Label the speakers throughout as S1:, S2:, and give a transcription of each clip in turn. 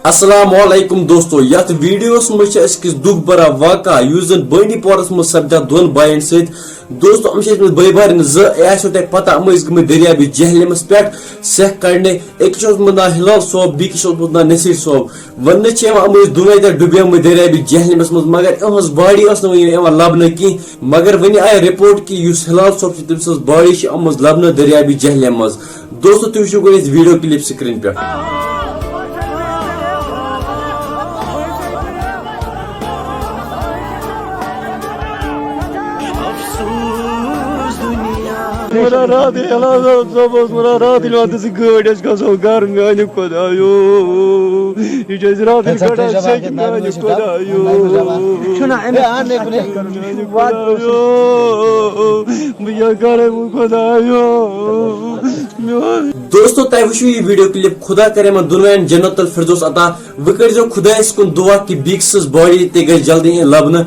S1: السلام علیکم دوستو یت ویڈیوس مجھ کس دکھ برا واقع اس زن بانڈی پورس مز سپدیا دون بائن ست دوستو بے بارن زو تہ پتہ گمت دریابی جہلمس پہ سیکھ کڑنے اکس ناو ہلال صوب بیکس ناو نصیر صوب ون دونوے تہ ڈبیم دریابی جہلمس مز مگر اہز باڈی لبنہ کی مگر ون آئی رپورٹ کہ اس ہلال صوب تم سز باڈی آمز لبنہ دریابی جہلم مز دوستو تھی وچھو گۄڈٕ ویڈیو کلپ سکرین پہ
S2: مرا رات مرا رات گاڑی گھو گھر میانہ خدایو یہ رات میانہ خدایو بہ گھر خدایو
S1: دوستو تہ وچھو یہ ویڈیو کلپ خدا کرے من دونوین جنت الفردوس عطا وہ کرزو خدایس کن دعا کہ بیکسس باڈی تہ گژھِ جلدی لبنہ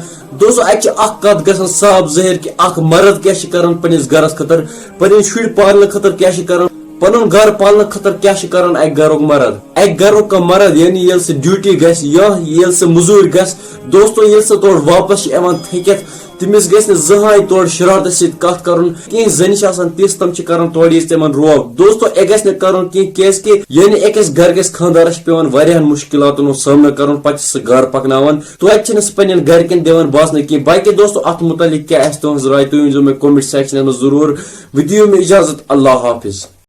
S1: دوستو اتہ اخ کت گژھان صاف ظاہر کہ اخ مرد کیا کران پنس گرس خاطر پن شر پالنے خاطر کیا کران پن گھر پالنے خاطر کیا کران اک گھرک مرد اک گھرک مرد یعنی یل سہ ڈیوٹی گژھِ یا یل سہ مزور گژھِ دوستو یل سہ تور واپس تھکت تمس گھس زہائی تور شرارت ست کت کرن کہیں زنہ تس تم کران تور تمن روب دوستو یہ گھس کرن کیاز کہ یعنی اکس گھر کس خاندارس پیوان واریاہن مشکلاتن سامنا کرن پتہ سہ گھر پکناوان توتہ سہ پنن گھرکن دِوان باسنہ کی باقی دوستو ات متعلق کیا تہذ رائے تھی ؤنزیو مے کومنٹ سیکشن میں ضرور ودیو میں اجازت اللہ حافظ.